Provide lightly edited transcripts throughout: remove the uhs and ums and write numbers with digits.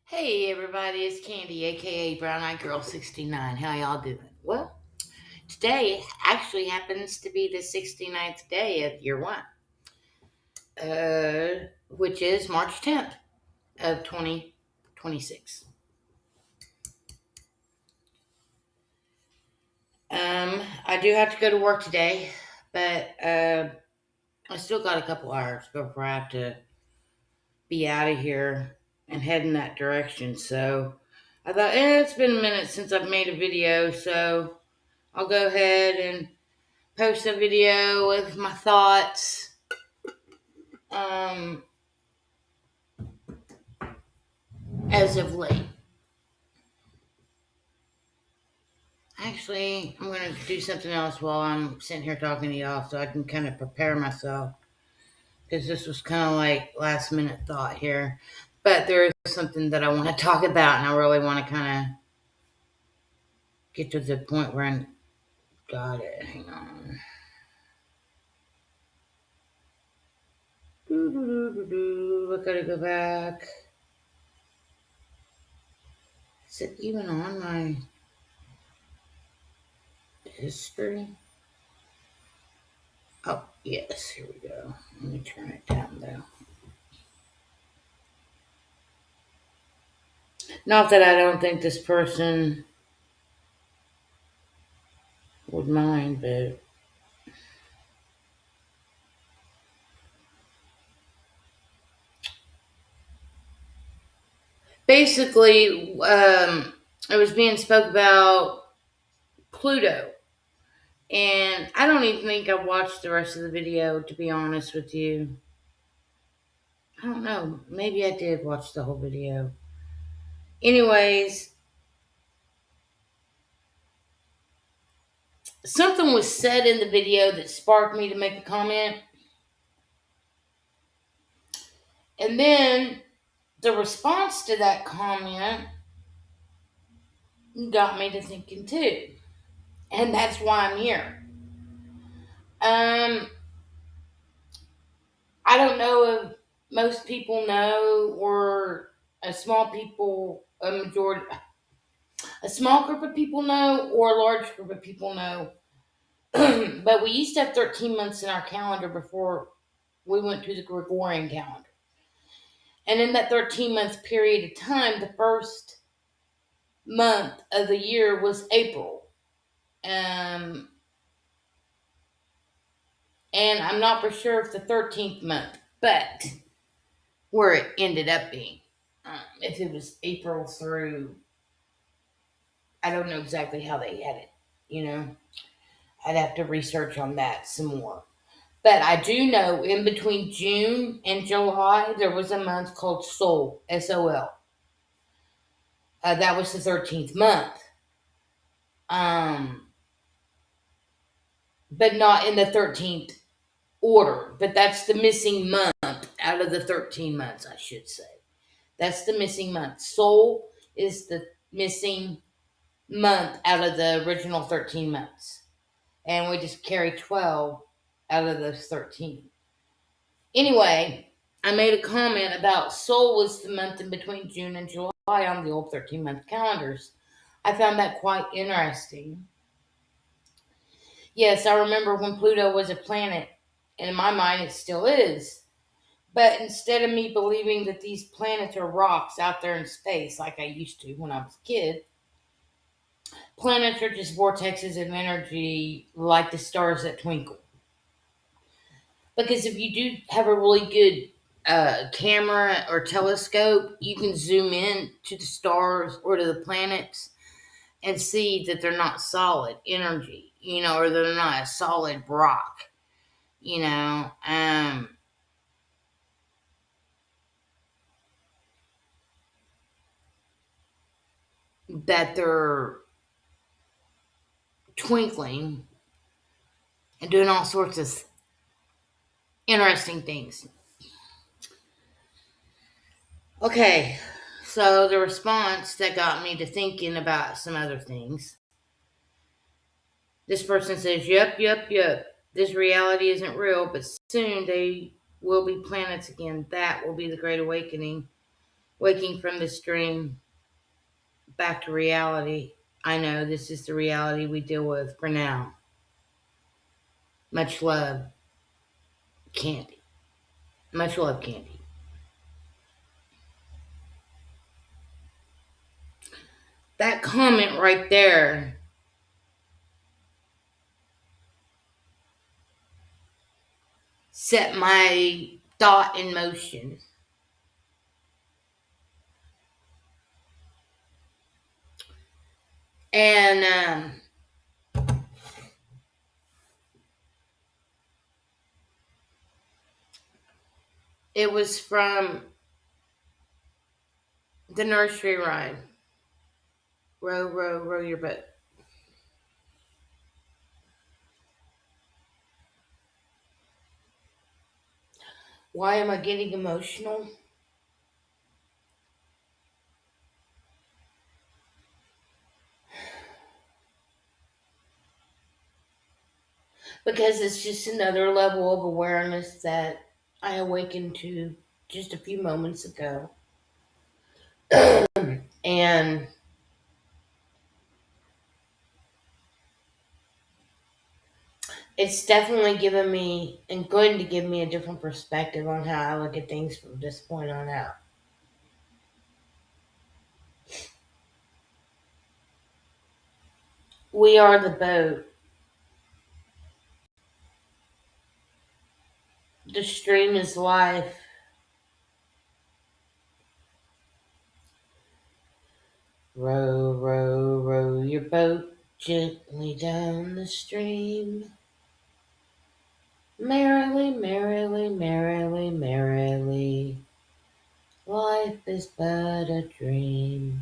Hey everybody, it's Candy, aka Brown Eyed Girl 69. How y'all doing? Well, today actually happens to be the 69th day of year one, which is March 10th of 2026. I do have to go to work today, but I still got a couple hours before I have to be out of here and head in that direction. So I thought, it's been a minute since I've made a video, so I'll go ahead and post a video with my thoughts um, as of late. Actually, I'm going to do something else while I'm sitting here talking to y'all so I can kind of prepare myself because this was kind of like last minute thought here. But there is something that I want to talk about, and I really want to kind of get to the point where I got it. Hang on. I gotta go back. Is it even on my history? Oh, yes, here we go. Let me turn it down, though. Not that I don't think this person would mind, but basically, it was being spoke about Pluto. And I don't even think I watched the rest of the video, to be honest with you. I don't know. Maybe I did watch the whole video. Anyways, something was said in the video that sparked me to make a comment. And then the response to that comment got me to thinking too. And that's why I'm here. Um, I don't know if most people know or a small group of people know or a large group of people know. But we used to have 13 months in our calendar before we went to the Gregorian calendar. And in that 13-month period of time, the first month of the year was April. Um, and I'm not for sure if the 13th month, but where it ended up being. If it was April through, I don't know exactly how they had it, you know. I'd have to research on that some more. But I do know in between June and July, there was a month called Sol, S-O-L. That was the 13th month. Um, but not in the 13th order. But that's the missing month out of the 13 months, I should say. That's the missing month. Sol is the missing month out of the original 13 months. And we just carry 12 out of those 13. Anyway, I made a comment about Sol was the month in between June and July on the old 13-month calendars. I found that quite interesting. Yes, I remember when Pluto was a planet, and in my mind it still is. But instead of me believing that these planets are rocks out there in space like I used to when I was a kid, planets are just vortexes of energy like the stars that twinkle. Because if you do have a really good camera or telescope, you can zoom in to the stars or to the planets and see that they're not solid energy, or they're not a solid rock, you know. That they're twinkling and doing all sorts of interesting things. Okay, so the response that got me to thinking about some other things. This person says, yep, yep, yep. This reality isn't real, but soon they will be planets again. That will be the Great Awakening. Waking from this dream back to reality. I know this is the reality we deal with for now. Much love, Candy. Much love, Candy. That comment right there set my thought in motion. And it was from the nursery rhyme. Row, row, row your boat. Why am I getting emotional? Because it's just another level of awareness that I awakened to just a few moments ago. And it's definitely given me and going to give me a different perspective on how I look at things from this point on out. We are the boat. The stream is life. Row, row, row your boat gently down the stream. Merrily, merrily, merrily, merrily. Life is but a dream.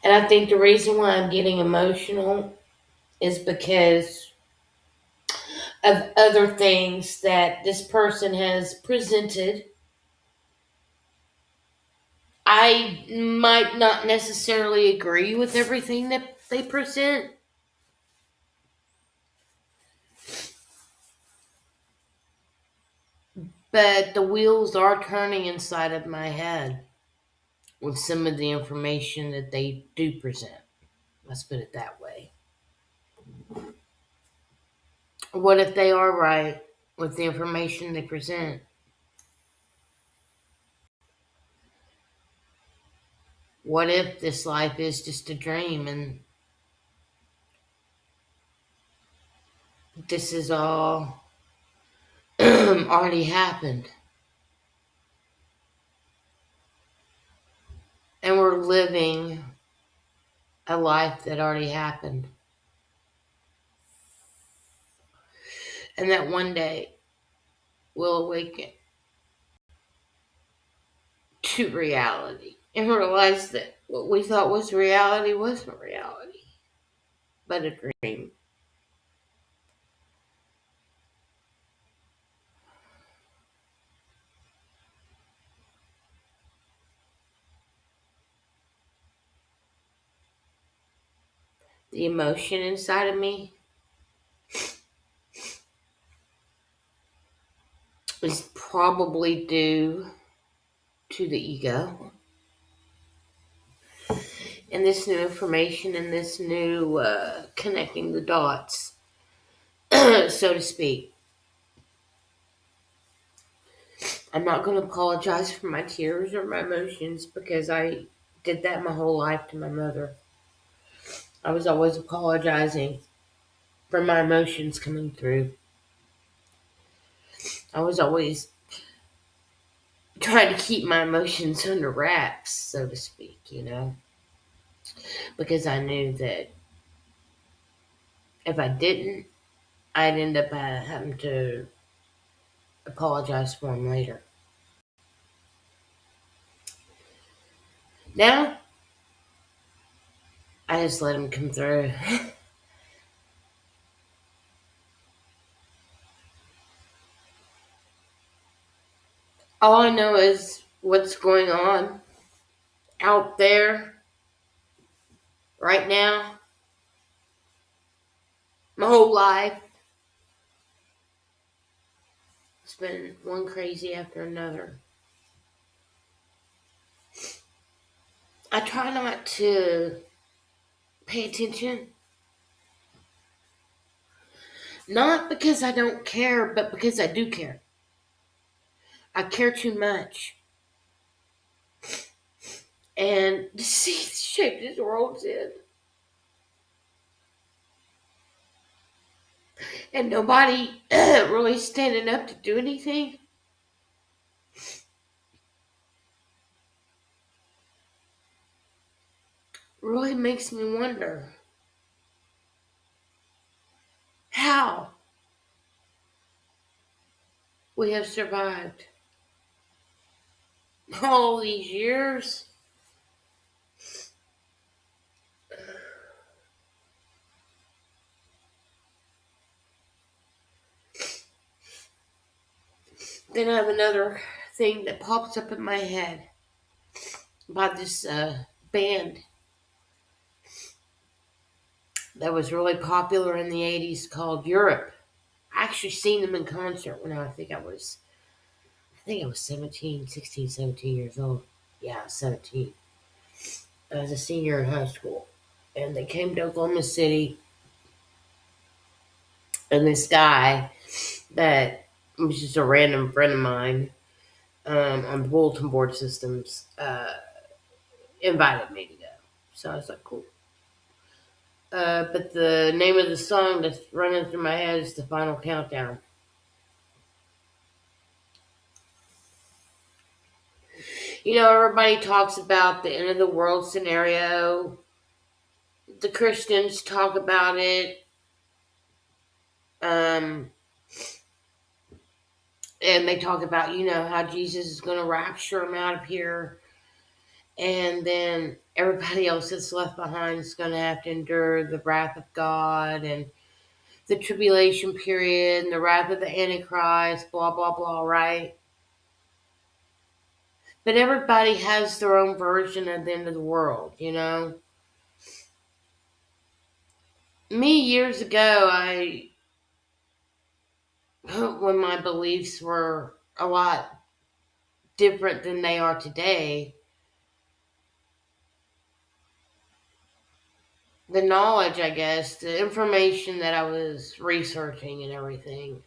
And I think the reason why I'm getting emotional is because of other things that this person has presented. I might not necessarily agree with everything that they present, but the wheels are turning inside of my head with some of the information that they do present. Let's put it that way. What if they are right with the information they present? What if this life is just a dream and this is all already happened and we're living a life that already happened? And that one day we'll awaken to reality and realize that what we thought was reality wasn't reality, but a dream. The emotion inside of me is probably due to the ego and this new information and this new connecting the dots, so to speak. I'm not going to apologize for my tears or my emotions because I did that my whole life to my mother. I was always apologizing for my emotions coming through. I was always trying to keep my emotions under wraps, so to speak, because I knew that if I didn't, I'd end up having to apologize for them later. Now, I just let them come through. All I know is what's going on out there right now, my whole life. It's been one crazy after another. I try not to pay attention, not because I don't care, but because I do care. I care too much. And to see the shape this world's in, and nobody really standing up to do anything, really makes me wonder how we have survived all these years. Then I have another thing that pops up in my head about this band that was really popular in the 80s called Europe. I actually seen them in concert when I think I was 17, 16, 17 years old. Yeah, 17. I was a senior in high school. And they came to Oklahoma City, and this guy that was just a random friend of mine on the bulletin board systems invited me to go. So I was like, cool. But the name of the song that's running through my head is The Final Countdown. Everybody talks about the end of the world scenario. The Christians talk about it. Um, and they talk about, how Jesus is going to rapture them out of here. And then everybody else that's left behind is going to have to endure the wrath of God and the tribulation period and the wrath of the Antichrist, blah, blah, blah, right? But everybody has their own version of the end of the world. Me, years ago, when my beliefs were a lot different than they are today, the knowledge, I guess, the information that I was researching and everything,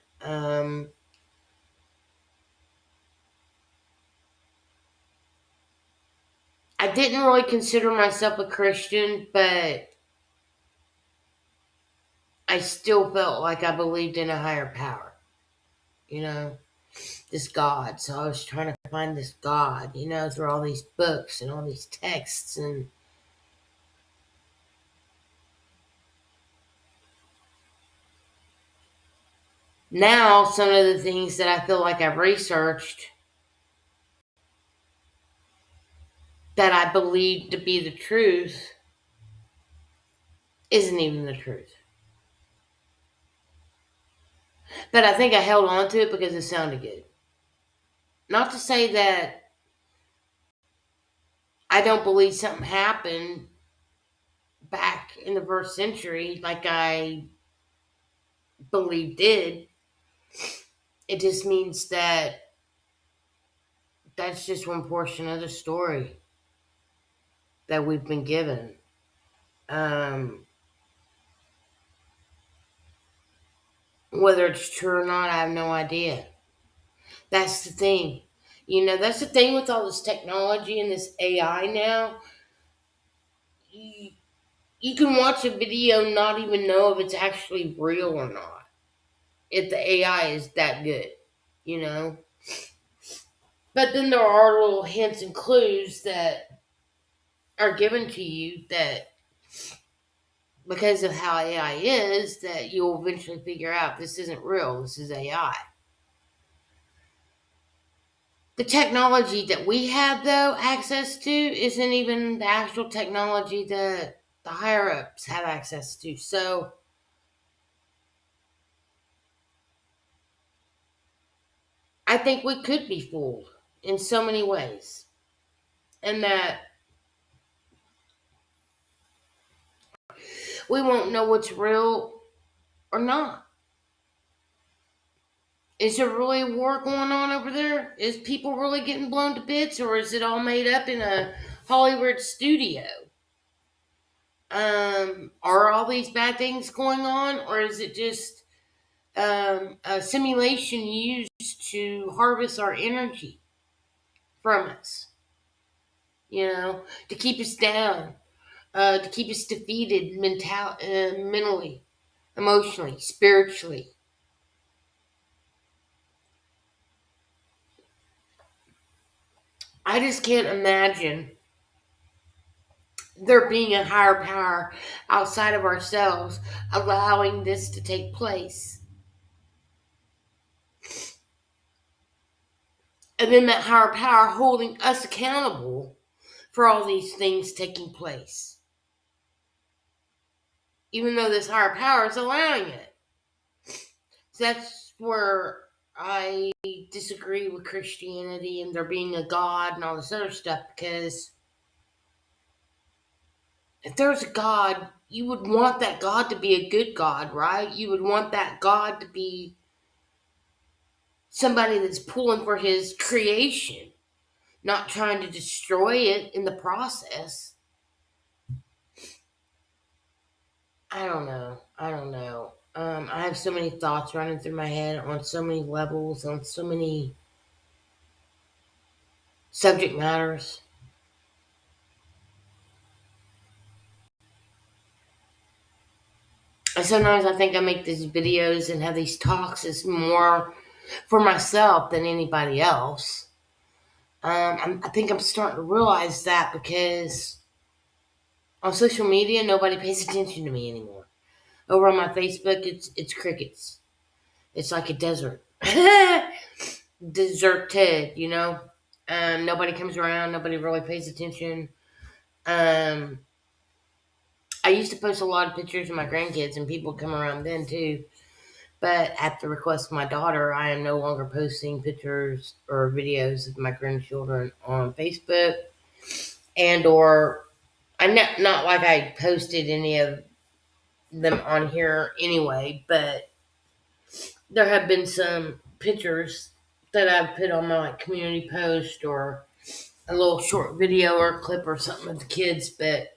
I didn't really consider myself a Christian, but I still felt like I believed in a higher power, you know, this God. So I was trying to find this God, through all these books and all these texts. And now some of the things that I feel like I've researched that I believe to be the truth isn't even the truth. But I think I held on to it because it sounded good. Not to say that I don't believe something happened back in the first century like I believe did. It just means that that's just one portion of the story that we've been given. Um, Whether it's true or not, I have no idea. That's the thing. That's the thing with all this technology and this AI now. You, you can watch a video and not even know if it's actually real or not. If the AI is that good, you know? But then there are little hints and clues that are given to you that because of how AI is, that you'll eventually figure out this isn't real, this is AI. The technology that we have, though, access to isn't even the actual technology that the higher ups have access to. So I think we could be fooled in so many ways. And that we won't know what's real or not. Is there really a war going on over there? Is people really getting blown to bits, or is it all made up in a Hollywood studio? Are all these bad things going on, or is it just a simulation used to harvest our energy from us? To keep us down, to keep us defeated mentally, emotionally, spiritually. I just can't imagine there being a higher power outside of ourselves allowing this to take place. And then that higher power holding us accountable for all these things taking place. Even though this higher power is allowing it. So that's where I disagree with Christianity and there being a God and all this other stuff, because if there's a God, you would want that God to be a good God, right? You would want that God to be somebody that's pulling for his creation, not trying to destroy it in the process. I don't know. I have so many thoughts running through my head on so many levels, on so many subject matters. And sometimes I think I make these videos and have these talks is more for myself than anybody else. I think I'm starting to realize that because on social media, nobody pays attention to me anymore. Over on my Facebook, it's crickets. It's like a desert. Deserted, Nobody comes around. Nobody really pays attention. Um, I used to post a lot of pictures of my grandkids, and people would come around then too. But at the request of my daughter, I am no longer posting pictures or videos of my grandchildren on Facebook, and or I'm not like I posted any of them on here anyway. But there have been some pictures that I've put on my community post or a little short video or clip or something of the kids, but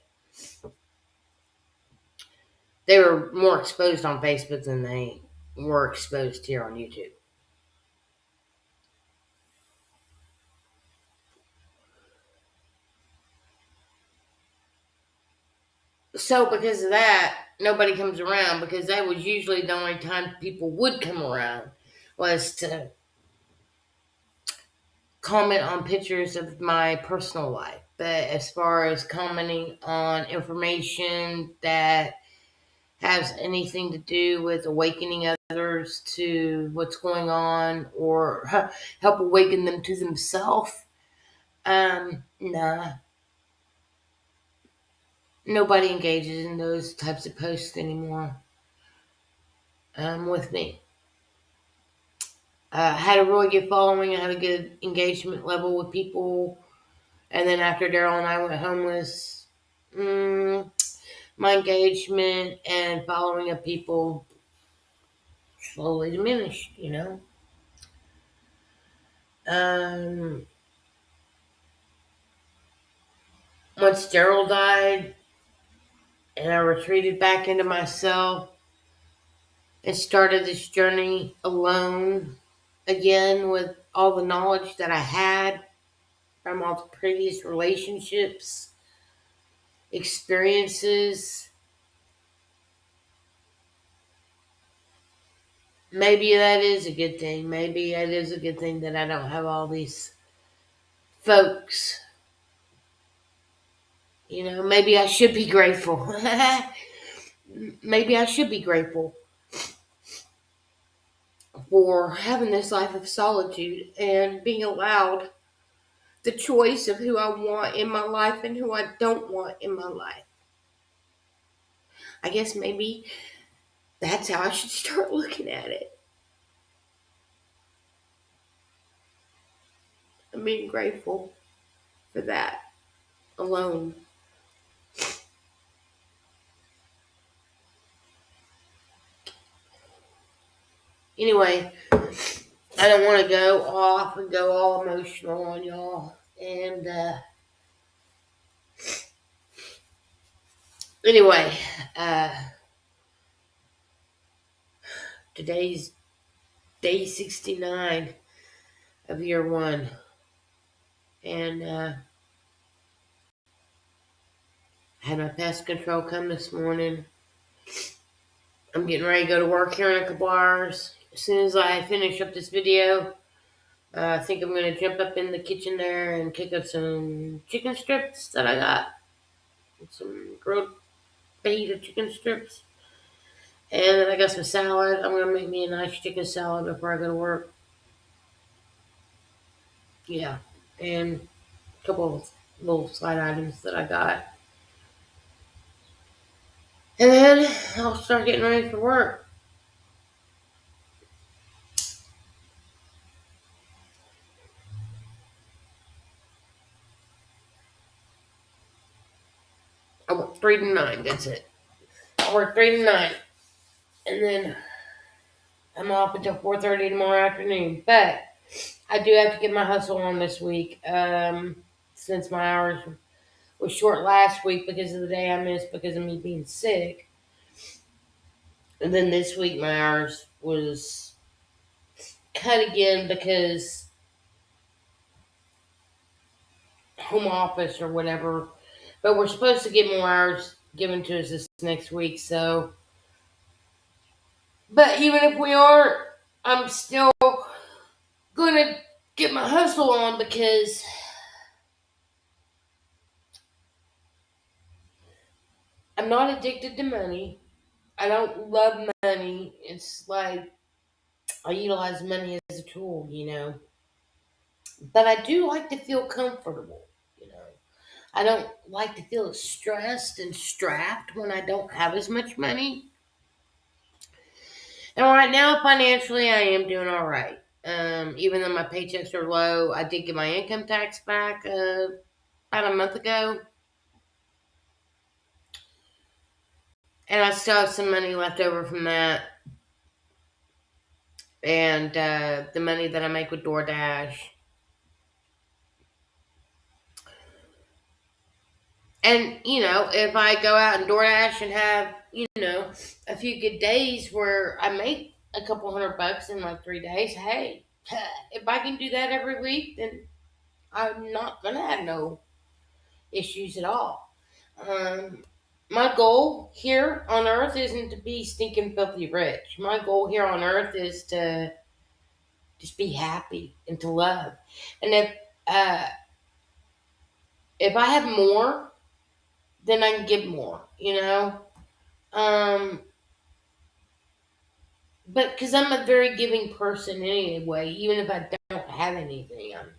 they were more exposed on Facebook than they were exposed here on YouTube. So because of that, nobody comes around, because that was usually the only time people would come around, was to comment on pictures of my personal life. But as far as commenting on information that has anything to do with awakening others to what's going on or help awaken them to themselves, nah, nobody engages in those types of posts anymore with me. I had a really good following. I had a good engagement level with people. And then after Daryl and I went homeless, my engagement and following of people slowly diminished. Um, Once Daryl died and I retreated back into myself and started this journey alone again with all the knowledge that I had from all the previous relationships, experiences. Maybe that is a good thing. Maybe it is a good thing that I don't have all these folks. Maybe I should be grateful. Maybe I should be grateful for having this life of solitude and being allowed the choice of who I want in my life and who I don't want in my life. I guess maybe that's how I should start looking at it. I'm being grateful for that alone. Anyway, I don't want to go off and go all emotional on y'all. And anyway, uh, today's day 69 of year one. And I had my pest control come this morning. I'm getting ready to go to work here in a couple hours. As soon as I finish up this video, I think I'm going to jump up in the kitchen there and cook up some chicken strips that I got. Some grilled fajita chicken strips. And then I got some salad. I'm going to make me a nice chicken salad before I go to work. Yeah. And a couple of little side items that I got. And then I'll start getting ready for work. I work 3 to 9. That's it. I work 3 to 9. And then I'm off until 4:30 tomorrow afternoon. But I do have to get my hustle on this week. Since my hours was short last week because of the day I missed because of me being sick. And then this week my hours was cut again because home office or whatever. But we're supposed to get more hours given to us this next week. So, but even if we aren't, I'm still going to get my hustle on because I'm not addicted to money. I don't love money. It's like I utilize money as a tool, But I do like to feel comfortable, you know. I don't like to feel stressed and strapped when I don't have as much money. And right now, financially, I am doing all right. Even though my paychecks are low, I did get my income tax back about a month ago. And I still have some money left over from that. And the money that I make with DoorDash. And, if I go out and DoorDash and have, a few good days where I make a couple $100 in like 3 days, hey, if I can do that every week, then I'm not going to have no issues at all. My goal here on earth isn't to be stinking filthy rich. My goal here on earth is to just be happy and to love. And uh, if I have more, then I can give more, Um, but because I'm a very giving person anyway, even if I don't have anything, I'm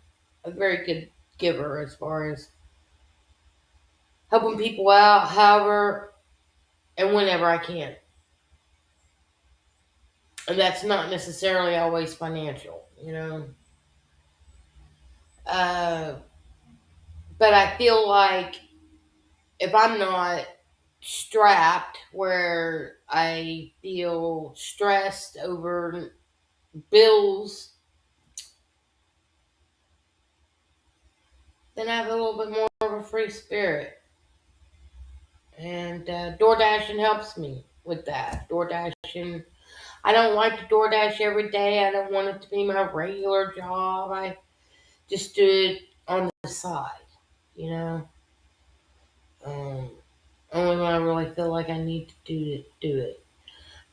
a very good giver as far as helping people out, however and whenever I can. And that's not necessarily always financial. Uh, but I feel like if I'm not strapped where I feel stressed over bills, then I have a little bit more of a free spirit. And DoorDashing helps me with that. DoorDashing, I don't like to DoorDash every day. I don't want it to be my regular job. I just do it on the side, you know. Um, Only when I really feel like I need to do it.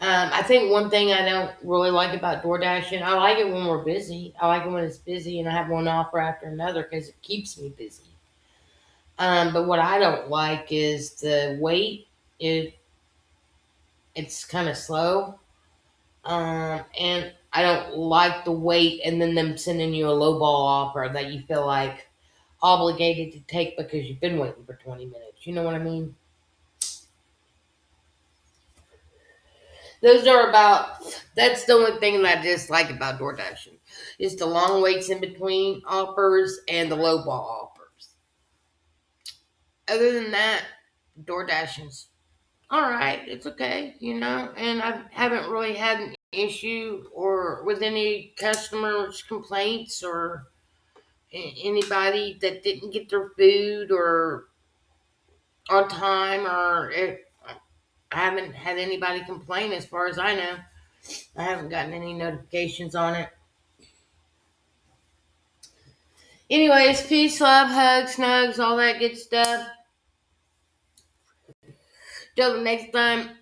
I think one thing I don't really like about DoorDashing, I like it when we're busy. I like it when it's busy and I have one offer after another because it keeps me busy. But what I don't like is the wait. It's kind of slow. And I don't like the wait and then them sending you a lowball offer that you feel like obligated to take because you've been waiting for 20 minutes. You know what I mean? That's the only thing that I dislike about DoorDashing is the long waits in between offers and the lowball offers. Other than that, DoorDashing's all right. It's okay, and I haven't really had issue or with any customers' complaints or anybody that didn't get their food or on time or I haven't had anybody complain as far as I know. I haven't gotten any notifications on it. Anyways, peace, love, hugs, snugs, all that good stuff. Till the next time.